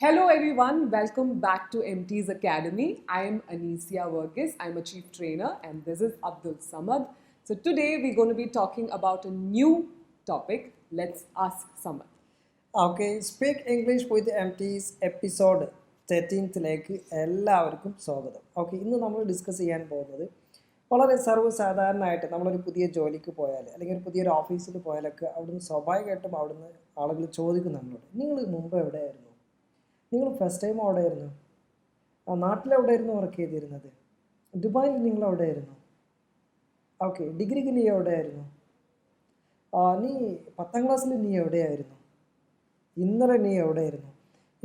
Hello everyone, welcome back to Emtees Academy. I am Aneecia Vrghese. I'm a chief trainer and this is Abdusamad. So today we're going to be talking about a new topic. Let's ask Samad. Okay, Speak English with Emtees episode 13ലേക്ക് എല്ലാവർക്കും സ്വാഗതം. Okay, ഇന്ന് നമ്മൾ discuss ചെയ്യാൻ പോകുന്നത് വളരെ സർവ്വസാധാരണമായിട്ട് നമ്മളൊരു പുതിയ ജോലിക്ക് പോയാൽ അല്ലെങ്കിൽ ഒരു പുതിയൊരു ഓഫീസിൽ പോയാലൊക്കെ അവിടുന്ന് സ്വാഭാവികമായിട്ടും അവിടുന്ന് ആളുകൾ ചോദിക്കും നമ്മളോട്, നിങ്ങൾ മുമ്പ് എവിടെയായിരുന്നു, നിങ്ങൾ ഫസ്റ്റ് ടൈം എവിടെയായിരുന്നു, നാട്ടിലെവിടെയായിരുന്നു വർക്ക് ചെയ്തിരുന്നത്, ദുബായിൽ നിങ്ങൾ എവിടെയായിരുന്നു, ഓക്കെ ഡിഗ്രിക്ക് നീ എവിടെയായിരുന്നു, നീ 10ാം ക്ലാസ്സിൽ നീ എവിടെയായിരുന്നു, ഇന്നലെ നീ എവിടെയായിരുന്നു,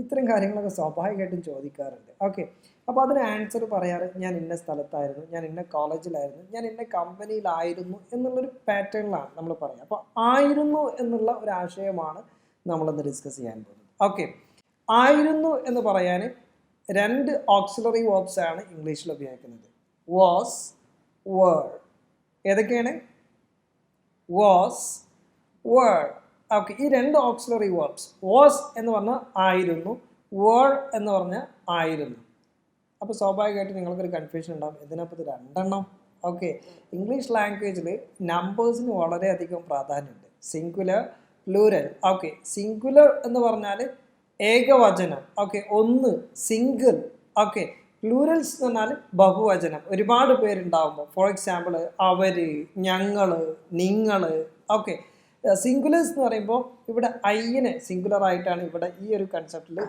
ഇത്തരം കാര്യങ്ങളൊക്കെ സ്വാഭാവികമായിട്ടും ചോദിക്കാറുണ്ട്. ഓക്കെ, അപ്പോൾ അതിന് ആൻസർ പറയാറ് ഞാൻ ഇന്ന സ്ഥലത്തായിരുന്നു, ഞാൻ ഇന്ന കോളേജിലായിരുന്നു, ഞാൻ ഇന്ന കമ്പനിയിലായിരുന്നു എന്നുള്ളൊരു പാറ്റേണിലാണ് നമ്മൾ പറയുക. അപ്പോൾ ആയിരുന്നു എന്നുള്ള ഒരു ആശയമാണ് നമ്മളിന്ന് ഡിസ്കസ് ചെയ്യാൻ പോകുന്നത്. ഓക്കെ, ആയിരുന്നു എന്ന് പറയാൻ 2 ഓക്സിലറി വേർബ്സ് ആണ് ഇംഗ്ലീഷിൽ ഉപയോഗിക്കുന്നത്. Was, were. ഏതൊക്കെയാണ്? Was, were. ഓക്കെ, ഈ 2 ഓക്സിലറി വേർബ്സ്, വാസ് എന്ന് പറഞ്ഞാൽ ആയിരുന്നു, വേർ എന്ന് പറഞ്ഞാൽ ആയിരുന്നു. അപ്പോൾ സ്വാഭാവികമായിട്ട് നിങ്ങൾക്കൊരു കൺഫ്യൂഷൻ ഉണ്ടാകും, ഇതിനകത്ത് 2 എണ്ണം. ഓക്കെ, ഇംഗ്ലീഷ് ലാംഗ്വേജിൽ നമ്പേഴ്സിന് വളരെയധികം പ്രാധാന്യമുണ്ട്. Singular, plural. ഓക്കെ, സിംഗുലർ എന്ന് പറഞ്ഞാൽ ഏകവചനം, ഓക്കെ, ഒന്ന്, സിംഗിൾ. ഓക്കെ, പ്ലൂരൽസ് എന്ന് പറഞ്ഞാൽ ബഹുവചനം, ഒരുപാട് പേരുണ്ടാകുമ്പോൾ. ഫോർ എക്സാമ്പിൾ അവർ, ഞങ്ങൾ, നിങ്ങൾ. ഓക്കെ, സിംഗുലേഴ്സ് എന്ന് പറയുമ്പോൾ ഇവിടെ ഐനെ സിംഗുലർ ആയിട്ടാണ് ഇവിടെ ഈ ഒരു കൺസെപ്റ്റിൽ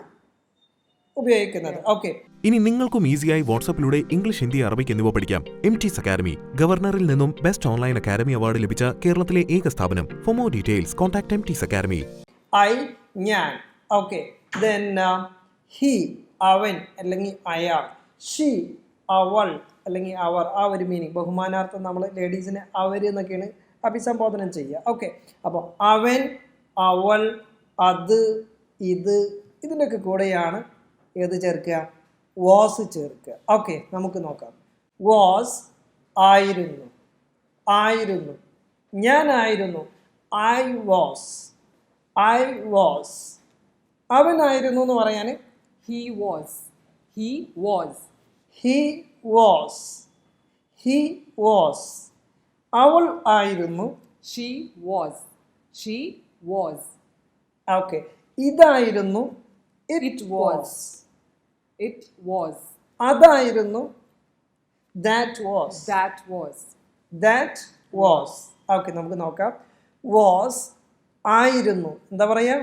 ഉപയോഗിക്കുന്നത്. ഓക്കെ, ഇനി നിങ്ങൾക്കും ഈസിയായി വാട്സാപ്പിലൂടെ ഇംഗ്ലീഷ്, ഹിന്ദി, അറബിക് എന്നിവ പഠിക്കാം. എംടീസ് അക്കാദമി ഗവർണറിൽ നിന്നും ബെസ്റ്റ് ഓൺലൈൻ അക്കാദമി അവാർഡ് ലഭിച്ച കേരളത്തിലെ ഏക സ്ഥാപനം. For more details contact Emtees academy. I, ഞാൻ. ഓക്കെ, ദെൻ ഹി, അവൻ അല്ലെങ്കിൽ അയാൾ. ഷീ, അവൾ അല്ലെങ്കിൽ അവർ. ആ ഒരു മീനിങ്, ബഹുമാനാർത്ഥം നമ്മൾ ലേഡീസിനെ അവർ എന്നൊക്കെയാണ് അഭിസംബോധന ചെയ്യുക. ഓക്കെ, അപ്പോൾ അവൻ, അവൾ, അത്, ഇത്, ഇതിൻ്റെയൊക്കെ കൂടെയാണ് ഏത് ചേർക്കുക? വാസ് ചേർക്കുക. ഓക്കെ, നമുക്ക് നോക്കാം. വാസ്, ആയിരുന്നു, ആയിരുന്നു. ഞാനായിരുന്നു, ഐ വാസ്, ഐ വാസ്. അവനായിരുന്നു എന്ന് പറയാൻ He was, he was, he was, he was. അവൾ ആയിരുന്നു, she was, she was, okay. ഇതായിരുന്നു, it was, it was, അതായിരുന്നു, that was, that was, that was. Okay, നമുക്ക് നോക്കാം. വാസ്, ആയിരുന്നു. എന്താ പറയാ?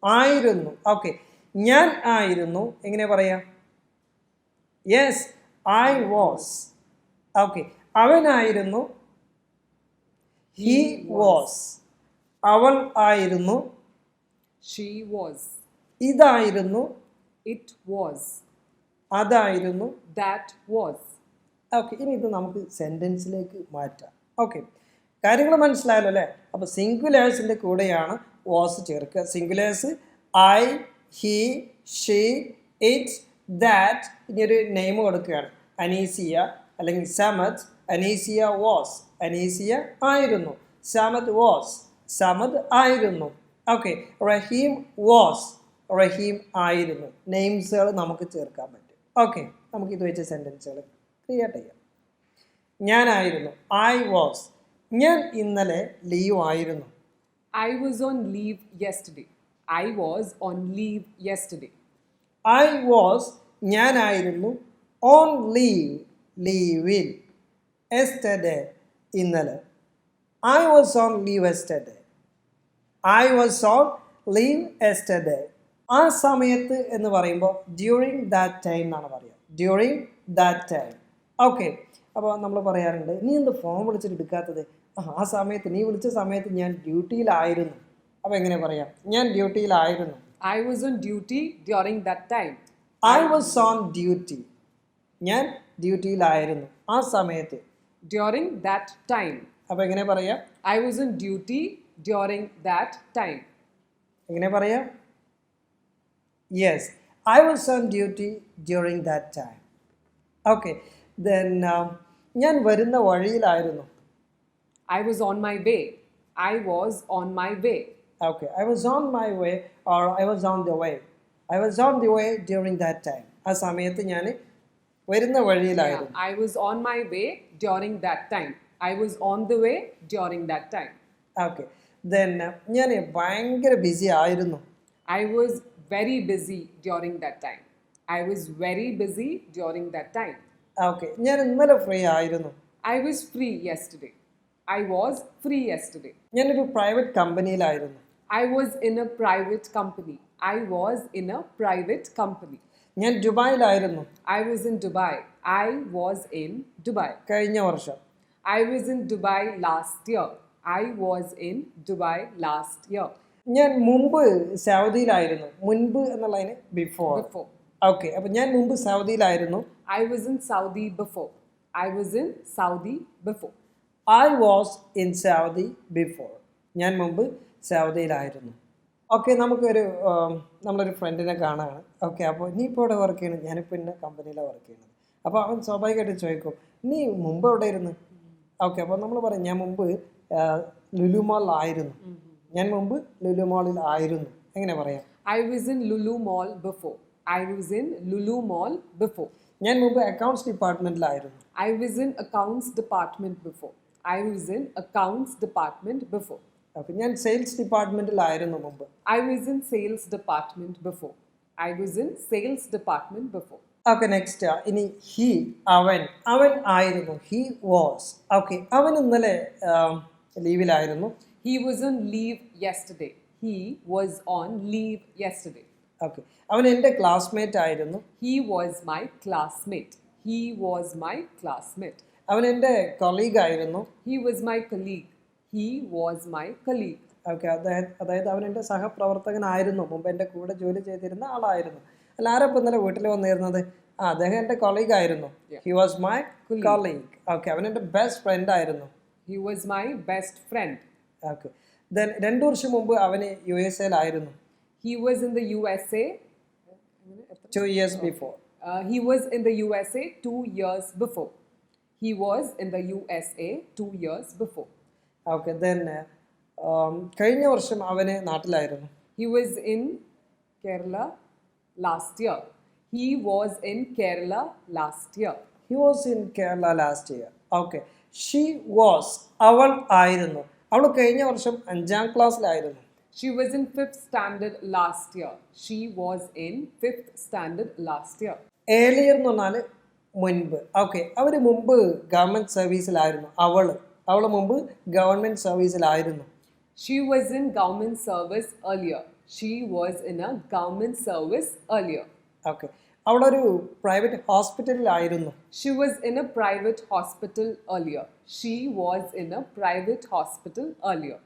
ആയിരുന്നു. ഓക്കെ, ഞാൻ ആയിരുന്നു. എങ്ങനെ പറയാം? Yes, I was. ഓക്കെ, അവനായിരുന്നു, ഹി വാസ്. അവൾ ആയിരുന്നു, she was, ഇതായിരുന്നു, it was, അതായിരുന്നു. that was. ഓക്കെ, ഇനി ഇത് നമുക്ക് സെൻറ്റൻസിലേക്ക് മാറ്റാം. ഓക്കെ, കാര്യങ്ങൾ മനസ്സിലായല്ലോ അല്ലേ? അപ്പോൾ സിംഗുലേഴ്സിൻ്റെ കൂടെയാണ് വാസ് ചേർക്കുക. Singulars I, he, she, it, that. ഇനിയൊരു നെയിം കൊടുക്കുകയാണ്, അനീസിയ അല്ലെങ്കിൽ സമദ്. അനീസിയ വാസ്, അനീസിയ ആയിരുന്നു. സമദ് വാസ്, സമദ് ആയിരുന്നു. ഓക്കെ, റഹീം വാസ്, റഹീം ആയിരുന്നു. നെയിംസുകൾ നമുക്ക് ചേർക്കാൻ പറ്റും. ഓക്കെ, നമുക്ക് ഇത് വെച്ച് സെൻറ്റൻസുകൾ ക്രിയേറ്റ് ചെയ്യാം. ഞാനായിരുന്നു, ഐ വാസ്. ഞാൻ ഇന്നലെ ലീവ് ആയിരുന്നു. I was on leave yesterday. I was on leave yesterday. I was, ഞാനായിരുന്നു, ഓൺ ലീവ്, ലീവിൽ. എസ്റ്റർഡേ, ഇന്നലെ. I was on leave yesterday. I was on leave yesterday. ആ സമയത്ത് എന്ന് പറയുമ്പോൾ ഡ്യൂറിങ് ദാറ്റ് ടൈം എന്നാണ് പറയുക. During that time. ഓക്കെ, അപ്പോൾ നമ്മൾ പറയാറുണ്ട്, നീ എന്ത് ഫോൺ വിളിച്ചിട്ട് എടുക്കാത്തത്? ആ സമയത്ത്, നീ വിളിച്ച സമയത്ത് ഞാൻ ഡ്യൂട്ടിയിലായിരുന്നു. അപ്പോൾ എങ്ങനെ പറയാം? ഞാൻ ഡ്യൂട്ടിയിലായിരുന്നു. I was on duty during that time. I was on duty. ഞാൻ ഡ്യൂട്ടിയിലായിരുന്നു ആ സമയത്ത്. During that time. അപ്പോൾ എങ്ങനെ പറയാം? I was on duty during that time. എങ്ങനെ പറയാം? Yes, I was on duty during that time. Okay, then ഞാൻ വരുന്ന വഴിയിലായിരുന്നു. I was on my way. I was on my way. Okay, I was on my way or I was on the way. I was on the way during that time. ആ സമയത്ത് ഞാൻ വരുന്ന വഴിയിലായിരുന്നു. I was on my way during that time. I was on the way during that time. Okay. Then ഞാൻ ഭയങ്കര BC ആയിരുന്നു. I was very busy during that time. I was very busy during that time. Okay. ഞാൻ ഇന്നലെ free ആയിരുന്നു. I was free yesterday. I was free yesterday. ഞാനൊരു private കമ്പനിയിലായിരുന്നു. I was in a private company. I was in a private company. ഞാൻ ദുബായിലായിരുന്നു. I was in Dubai. I was in Dubai. കഴിഞ്ഞ വർഷം. I was in Dubai last year. I was in Dubai last year. ഞാൻ മുമ്പ് സൗദിയിലായിരുന്നു. മുൻപ് എന്നുള്ളതിന് before. Before. Okay. അപ്പം ഞാൻ മുമ്പ് സൗദിയിലായിരുന്നു. I was in Saudi before. I was in Saudi before. I was in Saudi before. ഞാൻ മുമ്പ് സൗദിയിലായിരുന്നു. ഓക്കെ. നമ്മളൊരു ഫ്രണ്ടിനെ കാണാണ്. ഓക്കെ. അപ്പോൾ നീ ഇപ്പോൾ ഇവിടെ വർക്ക് ചെയ്യണം. ഞാനിപ്പോൾ ഇന്ന കമ്പനിയിലാണ് വർക്ക് ചെയ്യുന്നത്. അപ്പോൾ അവൻ സ്വാഭാവികമായിട്ട് ചോദിക്കും, നീ മുമ്പ് എവിടെ ഇരുന്ന്? ഓക്കെ. അപ്പോൾ നമ്മൾ പറയും, ഞാൻ മുമ്പ് ലുലു മാളിലായിരുന്നു. ഞാൻ മുമ്പ് ലുലു മാളിൽ ആയിരുന്നു. എങ്ങനെ പറയാം? I was in Lulu Mall before. I was in Lulu Mall before. ഞാൻ മുമ്പ് accounts ഡിപ്പാർട്ട്മെൻറ്റിലായിരുന്നു. I was in accounts department before. I was in accounts department before. അപ്പോൾ ഞാൻ സെയിൽസ് ഡിപ്പാർട്ട്മെൻറ്റിലായിരുന്നു മുമ്പ്. I was in sales department before. I was in sales department before. Okay. Next ഇനി he, അവൻ ആയിരുന്നു. He was. Okay. അവൻ ഇന്നലെ ലീവിലായിരുന്നു. He was on leave yesterday. He was on leave yesterday. Okay. അവൻ എൻ്റെ ക്ലാസ്മേറ്റ് ആയിരുന്നു. He was my classmate. He was my classmate. അവൻ എൻ്റെ കൊളീഗ് ആയിരുന്നു. He was my colleague. He was my colleague. Okay. അതായത് അവൻ എൻ്റെ സഹപ്രവർത്തകനായിരുന്നു. മുമ്പ് എൻ്റെ കൂടെ ജോലി ചെയ്തിരുന്ന ആളായിരുന്നു. അല്ല, ആരപ്പം ഇന്നലെ വീട്ടിൽ വന്നിരുന്നത്? അദ്ദേഹം എൻ്റെ കൊളീഗ് ആയിരുന്നു. He was my colleague. Okay. അവൻ എൻ്റെ ബെസ്റ്റ് ഫ്രണ്ട് ആയിരുന്നു. He was my best friend. Okay. Then 2 വർഷം മുമ്പ് അവന് USA-ലായിരുന്നു. He was in the USA. 2 years before. He was in the USA 2 years before. He was in the USA 2 years before. Okay. Then കഴിഞ്ഞ വർഷം അവന് നാട്ടിലായിരുന്നു. He was in Kerala last year. He was in Kerala last year. He was in Kerala last year. Okay. She was. അവൾ ആയിരുന്നു. അവൾ കഴിഞ്ഞ വർഷം 5ാം ക്ലാസ്സിലായിരുന്നു. She was in 5th standard last year. She was in 5th standard last year. Earlier എന്ന് പറഞ്ഞാൽ മുൻപ്. Okay. അവർ മുമ്പ് government സർവീസിലായിരുന്നു. അവൾ മുമ്പ് government സർവീസിലായിരുന്നു. She was in government service earlier. She was in a government service earlier. Okay. അവളൊരു private ഹോസ്പിറ്റലിലായിരുന്നു. She was in a private hospital earlier. She was in a private hospital earlier.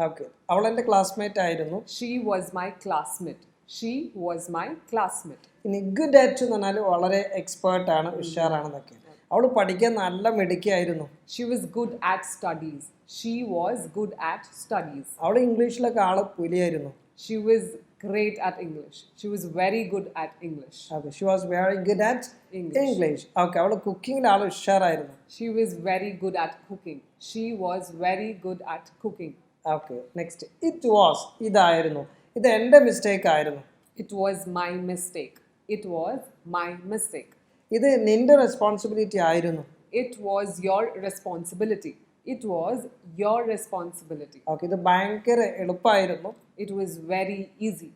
Okay. അവൾ എൻ്റെ classmate ആയിരുന്നു. She was my classmate. She was my classmate. ഇനി good at എന്ന് പറഞ്ഞാൽ വളരെ എക്സ്പേർട്ടാണ്, ഉഷാറാണെന്നൊക്കെ. അവൾ പഠിക്കാൻ നല്ല മിടുക്കിയായിരുന്നു. She was good at studies. She was good at studies. അവൾ ഇംഗ്ലീഷിലൊക്കെ ആള് പുലിയായിരുന്നു. She was great at English. She was very good at English. Okay. She was very good at English. Okay. അവൾ കുക്കിങ്ങിൽ ആൾ ഉഷാറായിരുന്നു. She was very good at cooking. She was very good at cooking. Okay. Next it was. ഇതായിരുന്നു. ഇത് എൻ്റെ mistake ആയിരുന്നു. It was my mistake. It was my mistake. ഇത് നിന്റെ responsibility ആയിരുന്നു. It was your responsibility. It was your responsibility. Okay. ഇത് ഭയങ്കര എളുപ്പമായിരുന്നു. It was very easy.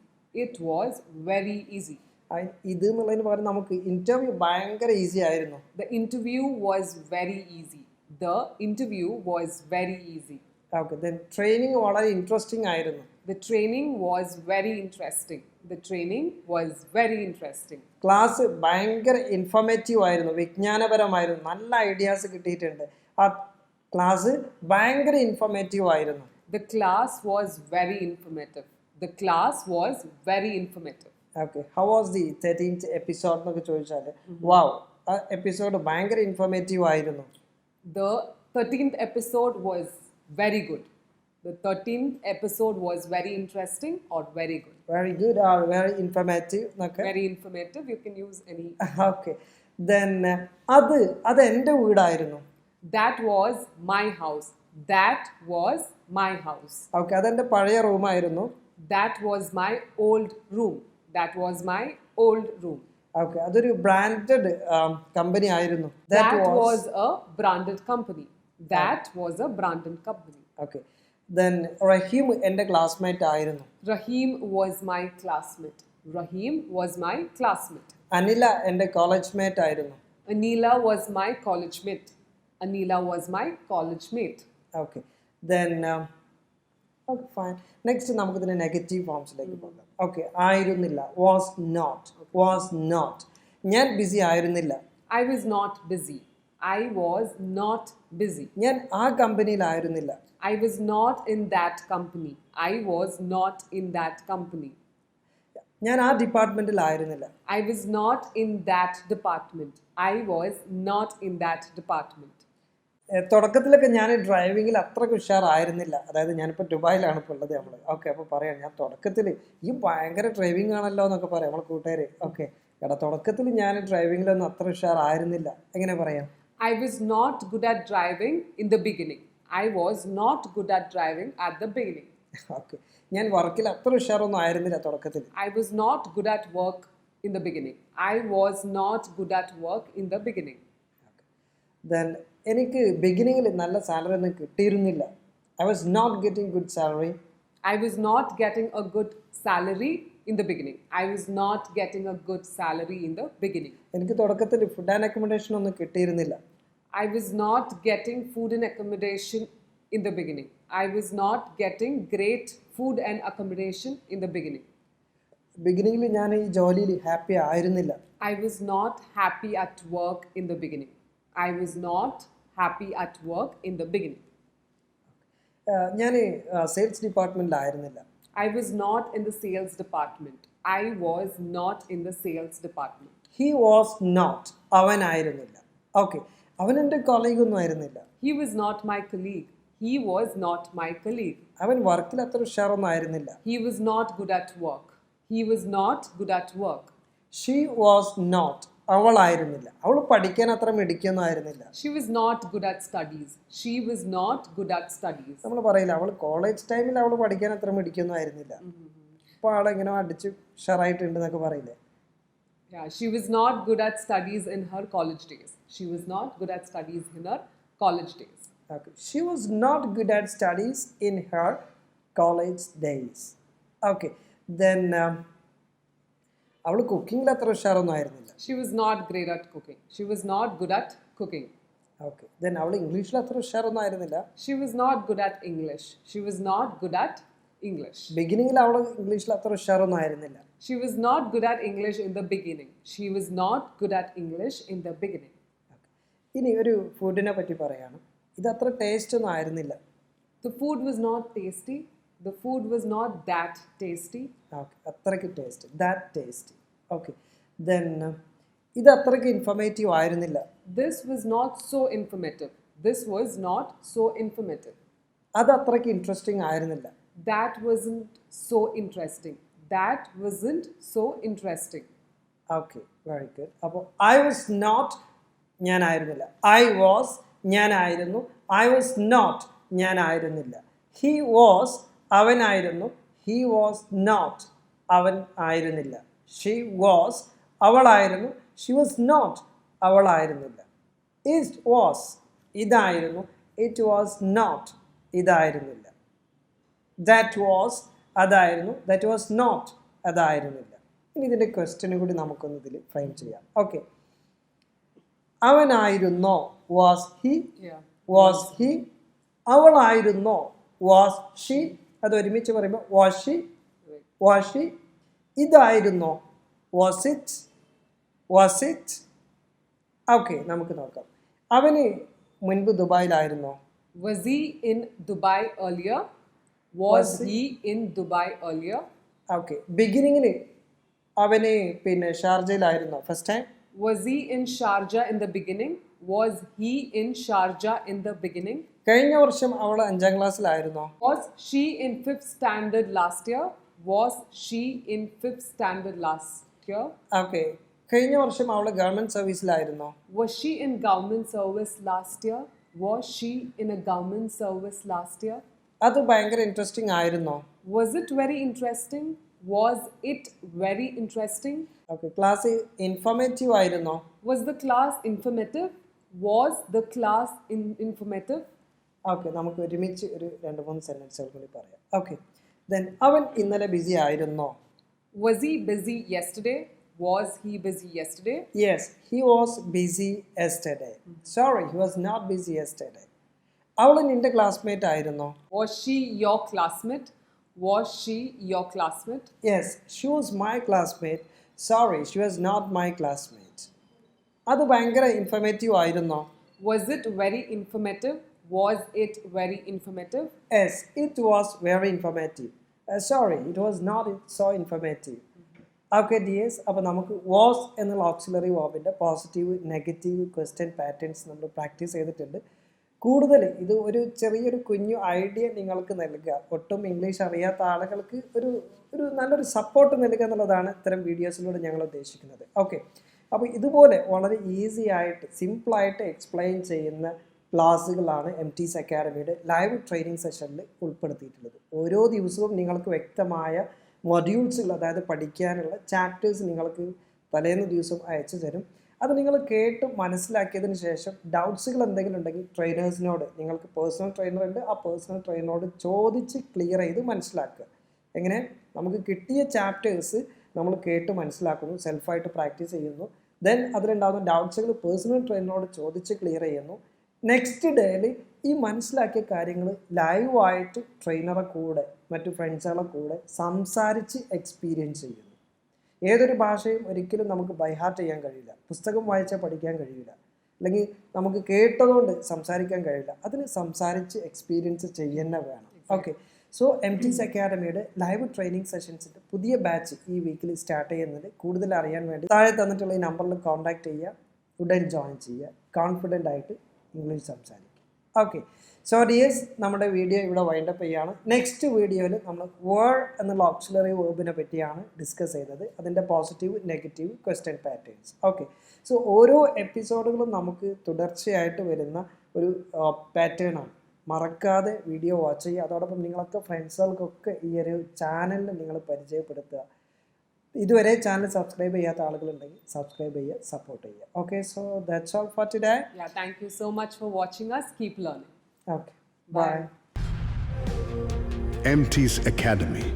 It was very easy. ഇത് എന്നുള്ളതിന് പകരം നമുക്ക് ഇന്റർവ്യൂ ഭയങ്കര ഈസി ആയിരുന്നു. The interview was very easy. The interview was very easy. Okay. Then training വളരെ ഇൻട്രസ്റ്റിംഗ് ആയിരുന്നു. The training was very interesting. The training was very interesting. Class ഭയങ്കര informative ആയിരുന്നു, വിജ്ഞാനപരമായിരുന്നു, നല്ല ഐഡിയാസ് കിട്ടിയിട്ടുണ്ട്. ആ ക്ലാസ് ഭയങ്കര ഇൻഫോർമേറ്റീവ് ആയിരുന്നു. The class was very informative. The class was very informative. Okay. How was the 13th episode എന്നൊക്കെ ചോദിച്ചാൽ വാവ്, ആ എപ്പിസോഡ് ഭയങ്കര ഇൻഫോർമേറ്റീവ് ആയിരുന്നു. The 13th episode was very good. The 13th episode was very interesting or very good. Very good or very informative എന്നൊക്കെ. Very informative. You can use any. Okay. Then അത് എൻ്റെ വീടായിരുന്നു. That was my house. That was my house. Okay. അതെൻ്റെ പഴയ റൂമായിരുന്നു. That was my old room. That was my old room. Okay, അതൊരു branded company ആയിരുന്നു. That was a branded company. That was a branded company. Okay, then Rahim എൻ്റെ classmate ആയിരുന്നു. Rahim was my classmate. Rahim was my classmate. Anila എൻ്റെ college mate ആയിരുന്നു. Aneela was my college mate. Aneela was my college mate. Okay, then okay fine. Next നമുക്കിതിൻ്റെ negative ഫോംസിലേക്ക് പോകാം. Okay, ആയിരുന്നില്ല, was not. Was not, ഞാൻ BC ആയിരുന്നില്ല. I was not busy. I was not busy. ഞാൻ ആ കമ്പനിയിലായിരുന്നില്ല. I was not in that company. I was not in that company. ഞാൻ ആ ഡിപ്പാർട്ട്മെൻറ്റിലായിരുന്നില്ല. I was not in that department. I was not in that department. തുടക്കത്തിലൊക്കെ ഞാൻ ഡ്രൈവിങ്ങിൽ അത്രയ്ക്ക് ഉഷാറായിരുന്നില്ല. അതായത് ഞാനിപ്പോൾ ദുബായിലാണ് ഇപ്പോൾ ഉള്ളത് നമ്മൾ. ഓക്കെ, അപ്പോൾ പറയാം, ഞാൻ തുടക്കത്തിൽ ഈ ഭയങ്കര ഡ്രൈവിംഗ് ആണല്ലോ എന്നൊക്കെ പറയാം നമ്മൾ കൂട്ടുകാർ. ഓക്കെ, എടാ തുടക്കത്തിൽ ഞാൻ ഡ്രൈവിങ്ങിലൊന്നും അത്ര ഉഷാറായിരുന്നില്ല. എങ്ങനെ പറയാം? I was not good at driving in the beginning. I was not good at driving at the beginning. Okay, ഞാൻ വർക്കിൽ അത്ര ഉഷാറൊന്നും ആയിരുന്നില്ല തുടക്കത്തിൽ. I was not good at work in the beginning. I was not good at work in the beginning. Then എനിക്ക് ബിഗിനിങ്ങിൽ നല്ല salary ഒന്നും കിട്ടിയിരുന്നില്ല. I was not getting good salary. I was not getting a good salary in the beginning. I was not getting a good salary in the beginning. എനിക്ക് തുടക്കത്തിൽ food and accommodation ഒന്നും കിട്ടിയിരുന്നില്ല. I was not getting food and accommodation in the beginning. I was not getting great food and accommodation in the beginning. ബിഗിനിങ്ങിൽ ഞാൻ ഈ ജോലിയിൽ happy ആയിരുന്നില്ല. I was not happy at work in the beginning. I was not happy at work in the beginning. ഞാൻ sales ഡിപ്പാർട്ട്മെൻറ്റിലായിരുന്നില്ല. I was not in the sales department. I was not in the sales department. He was not, അവനായിരുന്നില്ല. Okay, അവൻ എൻ്റെ കൊളീഗൊന്നും ആയിരുന്നില്ല. He was not my colleague. He was not my colleague. അവൻ വർക്കിൽ അത്ര ഉഷാറൊന്നും ആയിരുന്നില്ല. He was not good at work. He was not good at work. She was not, അവളായിരുന്നില്ല. അവൾ പഠിക്കാൻ അത്ര മിടിക്കൊന്നും ആയിരുന്നില്ല. She was not good at studies. She was not good at studies. നമ്മൾ പറയില്ല, അവൾ കോളേജ് ടൈമിൽ അവൾ പഠിക്കാൻ അത്ര മിടിക്കൊന്നും ആയിരുന്നില്ല. അപ്പോൾ ആളെങ്ങനെ അടിച്ച് ഉഷാറായിട്ടുണ്ട് എന്നൊക്കെ പറയില്ലേ? Yeah, she was not good at studies in her college days. She was not good at studies in her college days. Okay. She was not good at studies in her college days. Okay. Then അവൾ കുക്കിങ്ങിൽ അത്ര ഉഷാറൊന്നും ആയിരുന്നില്ല. She was not great at cooking. She was not good at cooking. Okay. Then അവൾ ഇംഗ്ലീഷിൽ അത്ര ഉഷാറൊന്നും ആയിരുന്നില്ല. She was not good at English. She was not good at English. ബിഗിനിങ്ങിൽ അവൾ ഇംഗ്ലീഷിൽ അത്ര ഉഷാറൊന്നും ആയിരുന്നില്ല. She was not good at English in the beginning. She was not good at English in the beginning. ഇനി ഒരു ഫുഡിനെ പറ്റി പറയാണ്. ഇത് അത്ര ടേസ്റ്റ് ഒന്നും ആയിരുന്നില്ല. The food was not tasty. The food was not that tasty. Okay, അത്രയ്ക്ക് taste, that tasty. Okay, then ഇത് അത്രയ്ക്ക് ഇൻഫോർമേറ്റീവ് ആയിരുന്നില്ല. This was not so informative. This was not so informative. അത് അത്രയ്ക്ക് ഇൻട്രസ്റ്റിംഗ് ആയിരുന്നില്ല. That wasn't so interesting. That wasn't so interesting. Okay, very good. അപ്പോൾ I was not, ഞാനായിരുന്നില്ല. I was, ഞാനായിരുന്നു. I was not, ഞാനായിരുന്നില്ല. He was, അവനായിരുന്നു. He was not, അവൻ ആയിരുന്നില്ല. ഷീ വാസ്, അവളായിരുന്നു. ഷി വാസ് നോട്ട്, അവളായിരുന്നില്ല. ഇറ്റ് വാസ്, ഇതായിരുന്നു. ഇറ്റ് വാസ് നോട്ട്, ഇതായിരുന്നില്ല. ദാറ്റ് വാസ്, അതായിരുന്നു. ദാറ്റ് വാസ് നോട്ട്, അതായിരുന്നില്ല. ഇനി ഇതിൻ്റെ ക്വസ്റ്റ്യനും കൂടി നമുക്കൊന്ന് ഇതിൽ ഫ്രെയിം ചെയ്യാം. ഓക്കെ, അവനായിരുന്നോ, was he. Yeah. Was he. അവളായിരുന്നോ, വാസ് ഷീ. അത് ഒരുമിച്ച് പറയുമ്പോൾ വാസ് ഷീ, വാസ് ഷീ. ഇതായിരുന്നോ, was it, was it. Okay, നമുക്ക് നോക്കാം. അവന് മുൻപ് ദുബായിലായിരുന്നോ? Was he in Dubai earlier? Was he in Dubai earlier? Okay, ബിഗിനിങ്ങിൽ അവന് പിന്നെ ഷാർജയിലായിരുന്നോ first time? Was he in Sharjah in the beginning? Was he in Sharjah in the beginning? കഴിഞ്ഞ വർഷം അവൾ 5ാം ക്ലാസ്സിലായിരുന്നോ? Was she in 5th standard last year? Was she in 5th standard last year? Okay, കഴിഞ്ഞ വർഷം അവൾ government സർവീസിലായിരുന്നോ? Was she in government service last year? Was she in a government service last year? അത് ഭയങ്കര interesting ആയിരുന്നോ? Was it very interesting? Was it very interesting? Okay class informative ആയിരുന്നോ? Was the class informative? Was the class informative? Okay നമുക്ക് ഒരുമിച്ച് ഒരു 2-3 സെൻറ്റൻസുകൾ കൂടി പറയാം. Okay then അവൻ ഇന്നലെ ബിസി ആയിരുന്നോ? Was he busy yesterday? Was he busy yesterday? Yes he was busy yesterday. Sorry he was not busy yesterday. അവൾ നിൻ്റെ ക്ലാസ്മേറ്റ് ആയിരുന്നോ? Was she your classmate? Was she your classmate? Yes she was my classmate. Sorry she was not my classmate. അത് ഭയങ്കര informative ആയിരുന്നോ? Was it very informative? Was it very informative? Yes it was very informative. Sorry it was not so informative. Okay dears, അപ്പോൾ നമുക്ക് was എന്നുള്ള auxiliary വേർബിൻ്റെ positive negative question patterns നമ്മൾ practice ചെയ്തിട്ടുണ്ട്. കൂടുതൽ ഇത് ഒരു ചെറിയൊരു കുഞ്ഞു ഐഡിയ നിങ്ങൾക്ക് നൽകുക, ഒട്ടും ഇംഗ്ലീഷ് അറിയാത്ത ആളുകൾക്ക് ഒരു നല്ലൊരു സപ്പോർട്ട് നൽകുക എന്നുള്ളതാണ് ഇത്തരം വീഡിയോസിലൂടെ ഞങ്ങൾ ഉദ്ദേശിക്കുന്നത്. ഓക്കെ, അപ്പോൾ ഇതുപോലെ വളരെ ഈസി ആയിട്ട് സിമ്പിളായിട്ട് എക്സ്പ്ലെയിൻ ചെയ്യുന്ന ക്ലാസ്സുകളാണ് എംറ്റീസ് അക്കാഡമിയുടെ ലൈവ് ട്രെയിനിങ് സെഷനിൽ ഉൾപ്പെടുത്തിയിട്ടുള്ളത്. ഓരോ ദിവസവും നിങ്ങൾക്ക് വ്യക്തമായ മൊഡ്യൂൾസുകൾ, അതായത് പഠിക്കാനുള്ള ചാപ്റ്റേഴ്സ് നിങ്ങൾക്ക് തലേന്ന് ദിവസം അയച്ചു തരും. അത് നിങ്ങൾ കേട്ട് മനസ്സിലാക്കിയതിന് ശേഷം ഡൗട്ട്സുകൾ എന്തെങ്കിലും ഉണ്ടെങ്കിൽ ട്രെയിനേഴ്സിനോട്, നിങ്ങൾക്ക് പേഴ്സണൽ ട്രെയിനർ ഉണ്ട്, ആ പേഴ്സണൽ ട്രെയിനറോട് ചോദിച്ച് ക്ലിയർ ചെയ്ത് മനസ്സിലാക്കുക. എങ്ങനെ നമുക്ക് കിട്ടിയ ചാപ്റ്റേഴ്സ് നമ്മൾ കേട്ട് മനസ്സിലാക്കുന്നു, സെൽഫായിട്ട് പ്രാക്ടീസ് ചെയ്യുന്നു. ദെൻ അതിലുണ്ടാകുന്ന ഡൗട്ട്സുകൾ പേഴ്സണൽ ട്രെയിനറോട് ചോദിച്ച് ക്ലിയർ ചെയ്യുന്നു. നെക്സ്റ്റ് ഡേയിൽ ഈ മനസ്സിലാക്കിയ കാര്യങ്ങൾ ലൈവായിട്ട് ട്രെയിനറെ കൂടെ മറ്റു ഫ്രണ്ട്സുകളെ കൂടെ സംസാരിച്ച് എക്സ്പീരിയൻസ് ചെയ്യുന്നു. ഏതൊരു ഭാഷയും ഒരിക്കലും നമുക്ക് ബൈഹാർട്ട് ചെയ്യാൻ കഴിയില്ല, പുസ്തകം വായിച്ചാൽ പഠിക്കാൻ കഴിയില്ല, അല്ലെങ്കിൽ നമുക്ക് കേട്ടതുകൊണ്ട് സംസാരിക്കാൻ കഴിയില്ല. അതിന് സംസാരിച്ച് എക്സ്പീരിയൻസ് ചെയ്യുന്ന വേണം. ഓക്കെ, സോ എംറ്റീസ് അക്കാഡമിയുടെ ലൈവ് ട്രെയിനിങ് സെഷൻസിൻ്റെ പുതിയ ബാച്ച് ഈ വീക്കിൽ സ്റ്റാർട്ട് ചെയ്യുന്നത്. കൂടുതൽ അറിയാൻ വേണ്ടി താഴെ തന്നിട്ടുള്ള ഈ നമ്പറിൽ കോൺടാക്ട് ചെയ്യുക, ഉടൻ ജോയിൻ ചെയ്യുക, കോൺഫിഡൻ്റ് ആയിട്ട് ഇംഗ്ലീഷ് സംസാരിക്കുക. ഓക്കെ, സോ ഡിയേഴ്സ്, നമ്മുടെ വീഡിയോ ഇവിടെ വൈൻഡപ്പ് ചെയ്യുകയാണ്. നെക്സ്റ്റ് വീഡിയോയിൽ നമ്മൾ വേർ എന്നുള്ള ഓക്സിലറി വേർബിനെ പറ്റിയാണ് ഡിസ്കസ് ചെയ്തത്, അതിൻ്റെ positive negative question patterns. Okay, so ഓരോ എപ്പിസോഡുകളും നമുക്ക് തുടർച്ചയായിട്ട് വരുന്ന ഒരു പാറ്റേൺ ആണ്. മറക്കാതെ വീഡിയോ വാച്ച് ചെയ്യുക. അതോടൊപ്പം നിങ്ങളൊക്കെ ഫ്രണ്ട്സുകൾക്കൊക്കെ ഈ ഒരു ചാനലിൽ നിങ്ങൾ പരിചയപ്പെടുത്തുക. ഇതുവരെ ചാനൽ സബ്സ്ക്രൈബ് ചെയ്യാത്ത ആളുകളുണ്ടെങ്കിൽ സബ്സ്ക്രൈബ് ചെയ്യുക, സപ്പോർട്ട് ചെയ്യുക. Okay, so that's all for today. Yeah, thank you so much for watching us. Keep learning. Okay, bye. Emtees Academy.